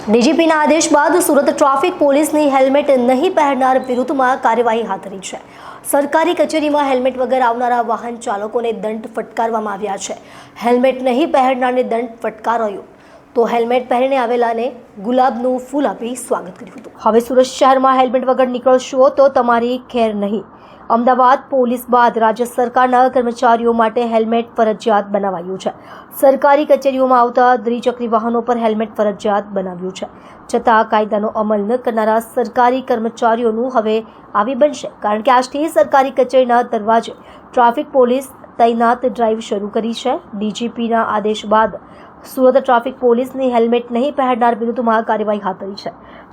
ડીજીપીના આદેશ બાદ સુરત ટ્રાફિક પોલીસની હેલ્મેટ નહીં પહેરનાર વિરુદ્ધમાં કાર્યવાહી હાથ ધરી છે। સરકારી કચેરીમાં હેલ્મેટ વગર આવનારા વાહન ચાલકોને દંડ ફટકારવામાં આવ્યા છે। હેલ્મેટ નહીં પહેરનારને દંડ ફટકારાયો તો હેલ્મેટ પહેરીને આવેલાને ગુલાબનું ફૂલ આપી સ્વાગત કર્યું હતું। હવે સુરત શહેરમાં હેલ્મેટ વગર નીકળશો તો તમારી ખેર નહીં। અમદાવાદ પોલીસ બાદ રાજ્ય સરકારના કર્મચારીઓ માટે હેલ્મેટ ફરજિયાત બનાવાયું છે। સરકારી કચેરીઓમાં આવતા દ્વિચક્રી વાહનો પર હેલ્મેટ ફરજિયાત બનાવ્યું છે, છતાં કાયદાનો અમલ ન કરનારા સરકારી કર્મચારીઓનું હવે આવી બનશે, કારણ કે આજથી સરકારી કચેરીના દરવાજે ટ્રાફિક પોલીસ તૈનાત ડ્રાઈવ શરૂ કરી છે। ડીજીપીના આદેશ બાદ સુરત ટ્રાફિક પોલીસની હેલ્મેટ નહીં પહેરનાર વિરુદ્ધમાં કાર્યવાહી હાથ ધરી છે।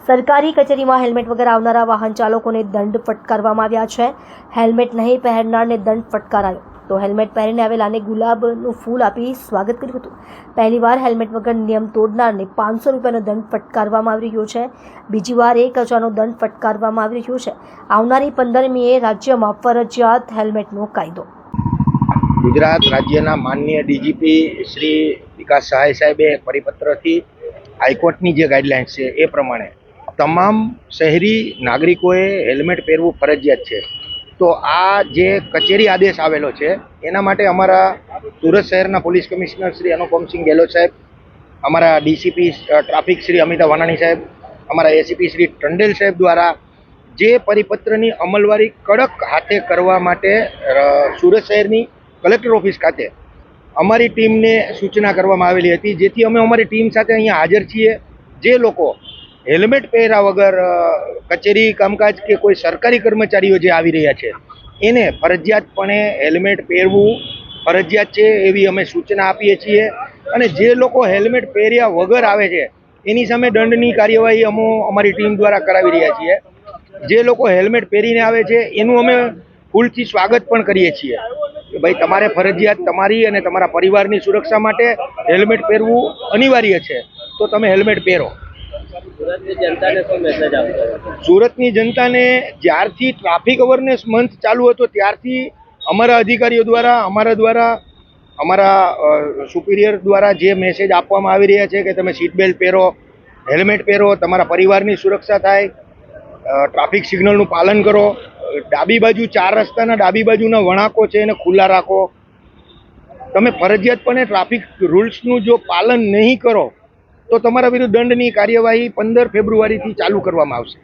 સરકારી કચેરીમાં હેલ્મેટ વગર આવનારા વાહન ચાલકોને દંડ ફટકારવામાં આવ્યા છે। હેલ્મેટ નહીં પહેરનારને દંડ ફટકારાયો તો હેલ્મેટ પહેરીને આવેલાને ગુલાબનું ફૂલ આપી સ્વાગત કર્યું હતું। પહેલીવાર હેલ્મેટ વગર નિયમ તોડનારને 500 રૂપિયાનો દંડ ફટકારવામાં આવી રહ્યો છે। બીજી વાર 1000નો દંડ ફટકારવામાં આવી રહ્યો છે। આવનારી 15મીએ રાજ્યમાં ફરજિયાત હેલ્મેટનો કાયદો। ગુજરાત રાજ્યના માનનીય ડીજીપી શ્રી વિકાસ સહાય સાહેબે પરિપત્રથી હાઈકોર્ટની જે ગાઈડલાઇન્સ છે એ પ્રમાણે તમામ શહેરી નાગરિકોએ હેલ્મેટ પહેરવું ફરજિયાત છે। તો આ જે કચેરી આદેશ આવેલો છે એના માટે અમારા સુરત શહેરના પોલીસ કમિશનર શ્રી અનુપમસિંહ ગેહલોત સાહેબ, અમારા ડીસીપી ટ્રાફિક શ્રી અમિતા વાનાણી સાહેબ, અમારા એસીપી શ્રી ટંડેલ સાહેબ દ્વારા જે પરિપત્રની અમલવારી કડક હાથે કરવા માટે સુરત શહેરની કલેક્ટર ઓફિસ ખાતે અમારી ટીમને સૂચના કરવામાં આવેલી હતી, જેથી અમે અમારી ટીમ સાથે અહીંયા હાજર છીએ। જે લોકો હેલ્મેટ પહેર્યા વગર કચેરી કામકાજ કે કોઈ સરકારી કર્મચારીઓ જે આવી રહ્યા છે એને ફરજિયાતપણે હેલ્મેટ પહેરવું ફરજિયાત છે એવી અમે સૂચના આપીએ છીએ। અને જે લોકો હેલ્મેટ પહેર્યા વગર આવે છે એની સામે દંડની કાર્યવાહી અમે અમારી ટીમ દ્વારા કરાવી રહ્યા છીએ। જે લોકો હેલ્મેટ પહેરીને આવે છે એનું અમે ફૂલથી સ્વાગત પણ કરીએ છીએ કે ભાઈ તમારે ફરજિયાત તમારી અને તમારા પરિવારની સુરક્ષા માટે હેલ્મેટ પહેરવું અનિવાર્ય છે, તો તમે હેલ્મેટ પહેરો। સુરતની જનતાને જ્યારથી ટ્રાફિક અવેરનેસ મંથ ચાલુ હતો ત્યારથી અમારા અધિકારીઓ દ્વારા અમારા સુપિરિયર દ્વારા જે મેસેજ આપવામાં આવી રહ્યા છે કે તમે સીટ બેલ્ટ પહેરો, હેલ્મેટ પહેરો, તમારા પરિવારની સુરક્ષા થાય, ટ્રાફિક સિગ્નલનું પાલન કરો, ડાબી બાજુ 4 રસ્તાના ડાબી બાજુના વળાંકો છે એને ખુલ્લા રાખો। તમે ફરજિયાતપણે ટ્રાફિક રૂલ્સનું જો પાલન નહીં કરો તો તમારા વિરુદ્ધ દંડની કાર્યવાહી 15 ફેબ્રુઆરીથી ચાલુ કરવામાં આવશે।